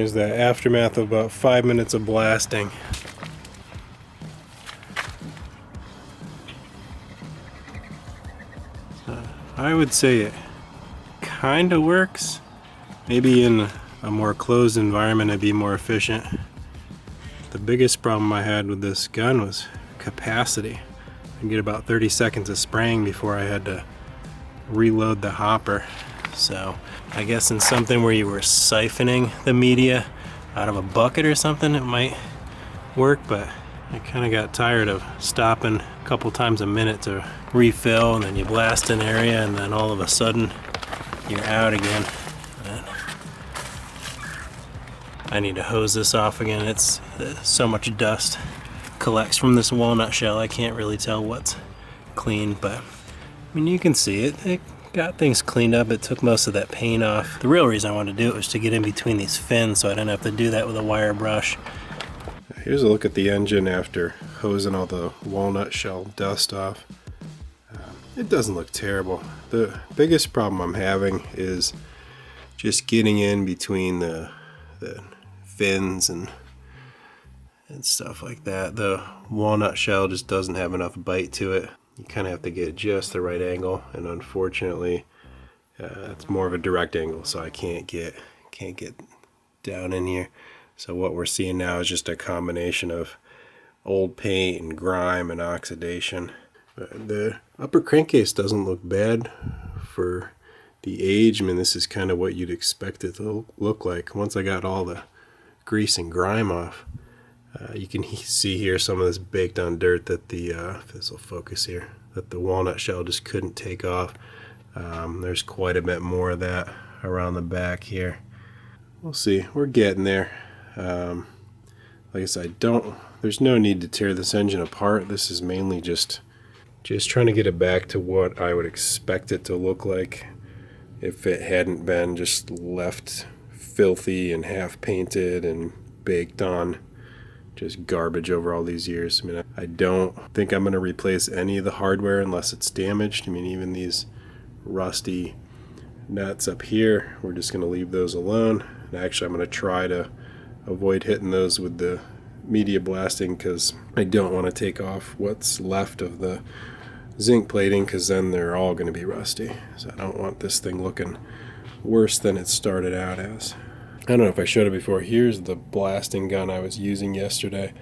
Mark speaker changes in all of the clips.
Speaker 1: Here's the aftermath of about 5 minutes of blasting. I would say it kind of works. Maybe in a more closed environment it'd be more efficient. The biggest problem I had with this gun was capacity. I'd get about 30 seconds of spraying before I had to reload the hopper. So I guess in something where you were siphoning the media out of a bucket or something it might work, but I kind of got tired of stopping a couple times a minute to refill, and then you blast an area and then all of a sudden you're out again. And I need to hose this off again. It's so much dust collects from this walnut shell. I can't really tell what's clean, but I mean, you can see it. It got things cleaned up. It took most of that paint off. The real reason I wanted to do it was to get in between these fins so I didn't have to do that with a wire brush. Here's a look at the engine after hosing all the walnut shell dust off. It doesn't look terrible. The biggest problem I'm having is just getting in between the fins and stuff like that. The walnut shell just doesn't have enough bite to it. You kind of have to get just the right angle, and unfortunately it's more of a direct angle, so I can't get down in here. So what we're seeing now is just a combination of old paint and grime and oxidation. The upper crankcase doesn't look bad for the age. I mean, this is kind of what you'd expect it to look like. Once I got all the grease and grime off, you can see here some of this baked on dirt that if this will focus here, that the walnut shell just couldn't take off. There's quite a bit more of that around the back here. We'll see, we're getting there. Like I said, there's no need to tear this engine apart. This is mainly just trying to get it back to what I would expect it to look like if it hadn't been just left filthy and half painted and baked on, just garbage over all these years. I mean, I don't think I'm going to replace any of the hardware unless it's damaged. I mean, even these rusty nuts up here, we're just going to leave those alone. And actually, I'm going to try to avoid hitting those with the media blasting because I don't want to take off what's left of the zinc plating, because then they're all going to be rusty. So I don't want this thing looking worse than it started out as. I don't know if I showed it before. Here's the blasting gun I was using yesterday,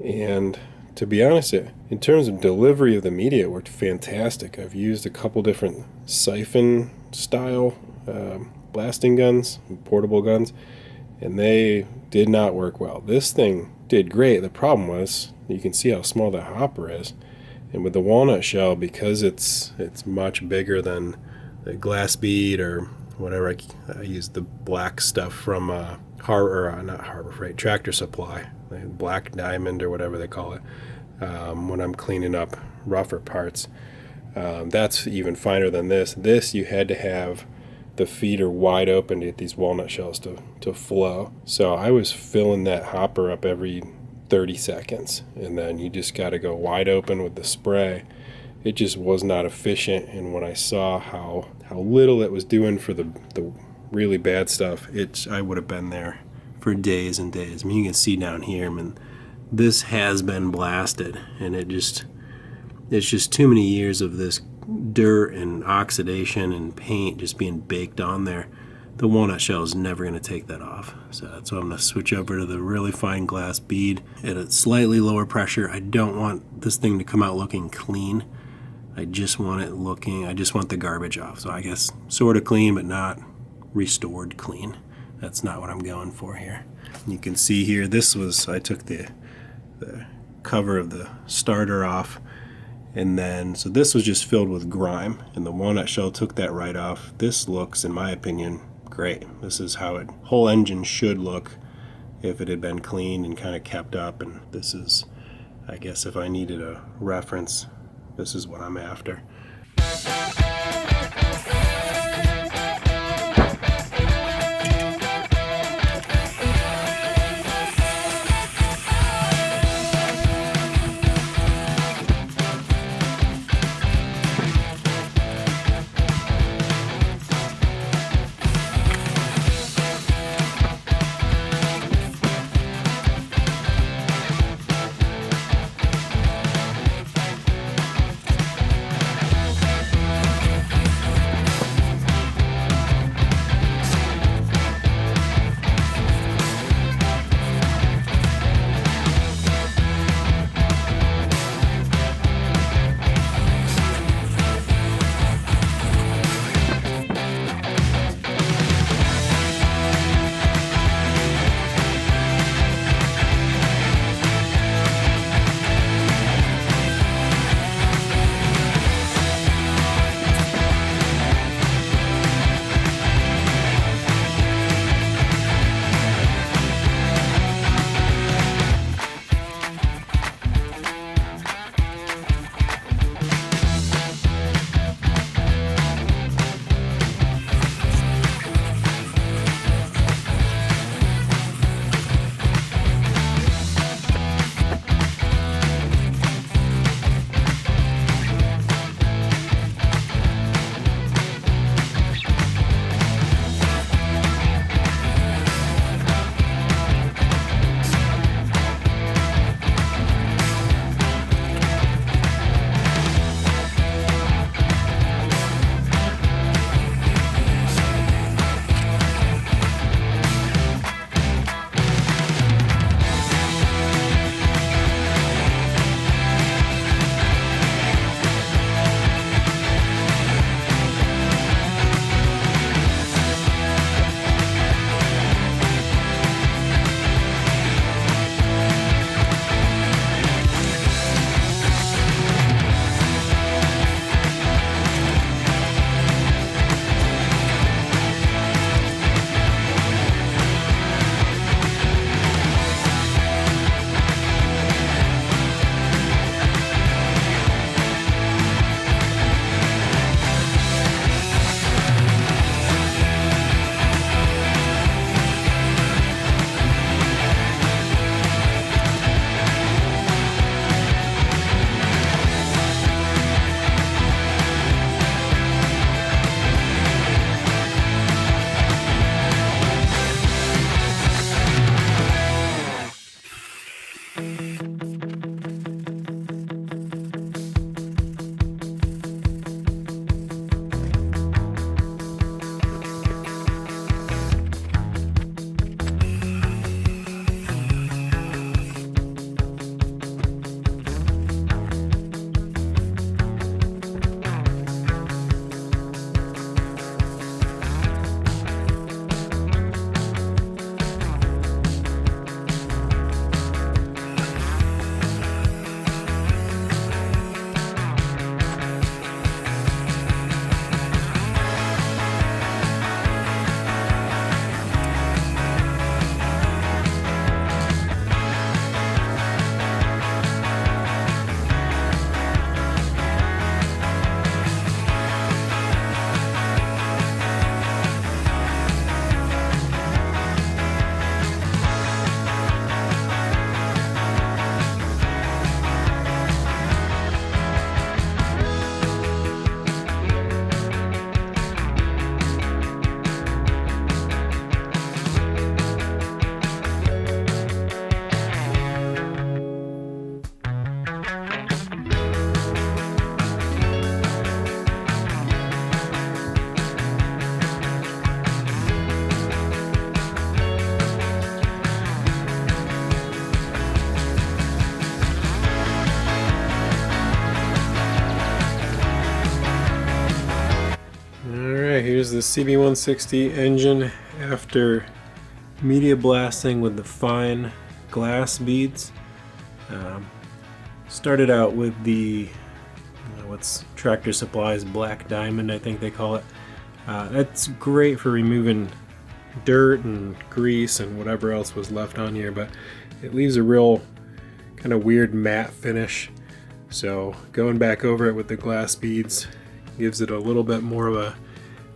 Speaker 1: and to be honest, in terms of delivery of the media, it worked fantastic. I've used a couple different siphon style blasting guns, portable guns, and they did not work well. This thing did great. The problem was, you can see how small that hopper is, and with the walnut shell, because it's much bigger than the glass bead or whatever. I used the black stuff from not Harbor Freight, Tractor Supply, Black Diamond or whatever they call it, when I'm cleaning up rougher parts. That's even finer than this. This, you had to have the feeder wide open to get these walnut shells to flow. So I was filling that hopper up every 30 seconds, and then you just got to go wide open with the spray. It just was not efficient, and when I saw how little it was doing for the really bad stuff, I would have been there for days and days. I mean, you can see down here, I mean, this has been blasted, and it's just too many years of this dirt and oxidation and paint just being baked on there. The walnut shell is never going to take that off. So that's why I'm going to switch over to the really fine glass bead at a slightly lower pressure. I don't want this thing to come out looking clean. I just want the garbage off. So I guess sort of clean, but not restored clean. That's not what I'm going for here. You can see here, I took the cover of the starter off, and then, so this was just filled with grime, and the walnut shell took that right off. This looks, in my opinion, great. This is how whole engine should look if it had been cleaned and kind of kept up, and this is, I guess if I needed a reference, this is what I'm after. Here's the CB160 engine after media blasting with the fine glass beads. Started out with the what's Tractor Supply's Black Diamond, I think they call it. That's great for removing dirt and grease and whatever else was left on here, but it leaves a real kind of weird matte finish. So going back over it with the glass beads gives it a little bit more of a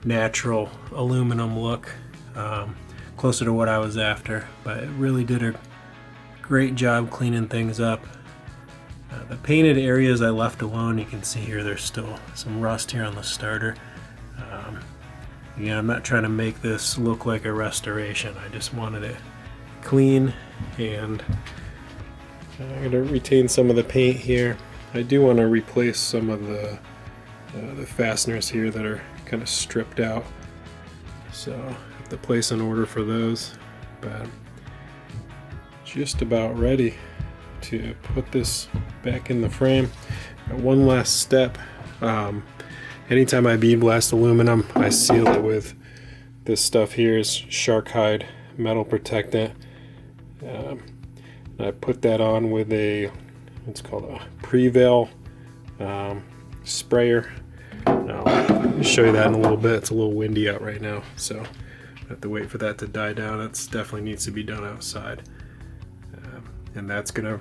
Speaker 1: natural aluminum look, closer to what I was after, but it really did a great job cleaning things up. The painted areas I left alone. You can see here there's still some rust here on the starter. Again, I'm not trying to make this look like a restoration. I just wanted it clean, and I'm going to retain some of the paint here. I do want to replace some of the fasteners here that are kind of stripped out, so I have to place an order for those, but just about ready to put this back in the frame. Got one last step. Anytime I bead blast aluminum, I seal it with this stuff here is shark hide metal protectant. I put that on with it's called a Prevail sprayer. I'll show you that in a little bit. It's a little windy out right now, so I have to wait for that to die down. It definitely needs to be done outside. And that's gonna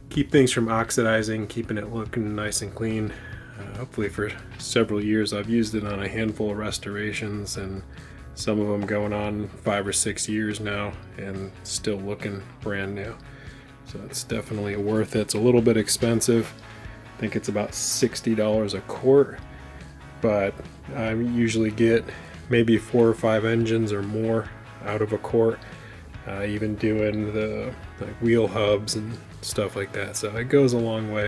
Speaker 1: keep things from oxidizing, keeping it looking nice and clean. Hopefully for several years. I've used it on a handful of restorations, and some of them going on 5 or 6 years now and still looking brand new. So it's definitely worth it. It's a little bit expensive. I think it's about $60 a quart, but I usually get maybe 4 or 5 engines or more out of a quart. Even doing the wheel hubs and stuff like that, so it goes a long way.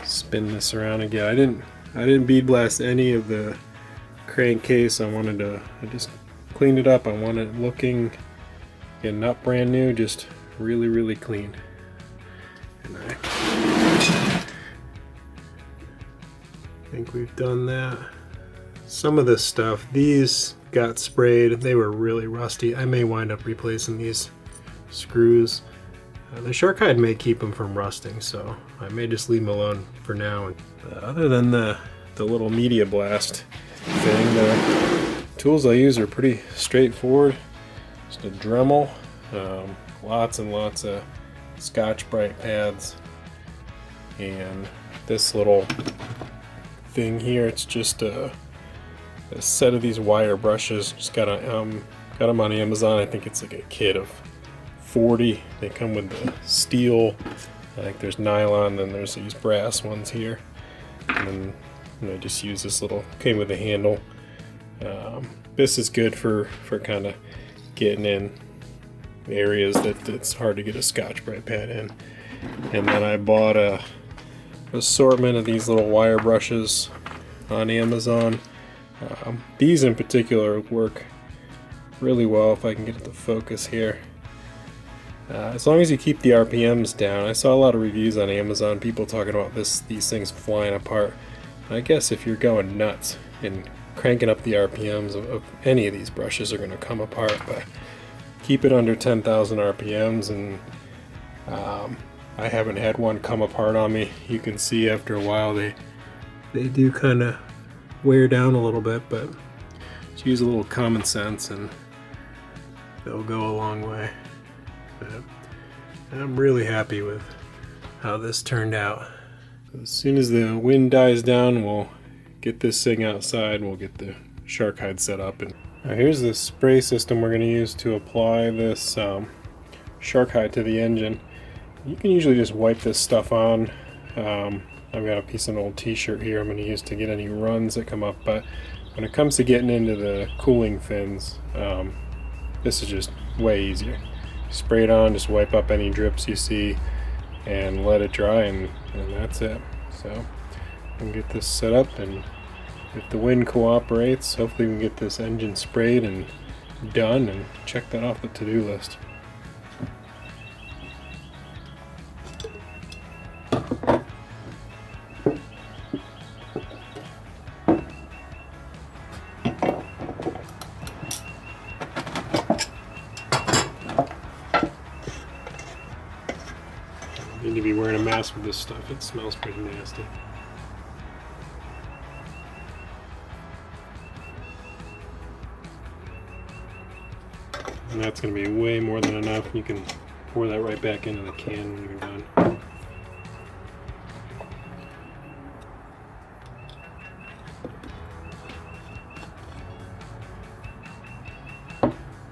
Speaker 1: Spin this around again. I didn't bead blast any of the crankcase. I just cleaned it up. I want it looking, again, not brand new, just really clean. And I think we've done that. Some of this stuff, these got sprayed. They were really rusty. I may wind up replacing these screws. The shark hide may keep them from rusting, so I may just leave them alone for now. Other than the little media blast thing, the tools I use are pretty straightforward. Just a Dremel, lots and lots of Scotch-Brite pads, and this little thing here. It's just a set of these wire brushes. Just got them on Amazon. I think it's like a kit of 40. They come with the steel, I think there's nylon, then there's these brass ones here, and then I just use this little, came with a handle. This is good for kind of getting in areas that it's hard to get a Scotch-Brite pad in. And then I bought a assortment of these little wire brushes on Amazon. These in particular work really well if I can get it to focus here. As long as you keep the RPMs down. I saw a lot of reviews on Amazon, people talking about these things flying apart. I guess if you're going nuts and cranking up the RPMs of any of these brushes are going to come apart, but keep it under 10,000 RPMs, and I haven't had one come apart on me. You can see after a while they do kind of wear down a little bit, but just use a little common sense and they'll go a long way. But I'm really happy with how this turned out. As soon as the wind dies down, we'll get this thing outside, we'll get the shark hide set up. And here's the spray system we're going to use to apply this shark hide to the engine. You can usually just wipe this stuff on. I've got a piece of an old t-shirt here I'm going to use to get any runs that come up, but when it comes to getting into the cooling fins, this is just way easier. Spray it on, just wipe up any drips you see and let it dry, and that's it. So I'm going to get this set up, and if the wind cooperates, hopefully we can get this engine sprayed and done and check that off the to-do list. You need to be wearing a mask with this stuff. It smells pretty nasty. And that's going to be way more than enough. You can pour that right back into the can when you're done.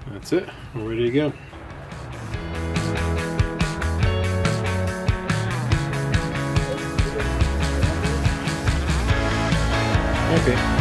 Speaker 1: That's it. We're ready to go. Okay.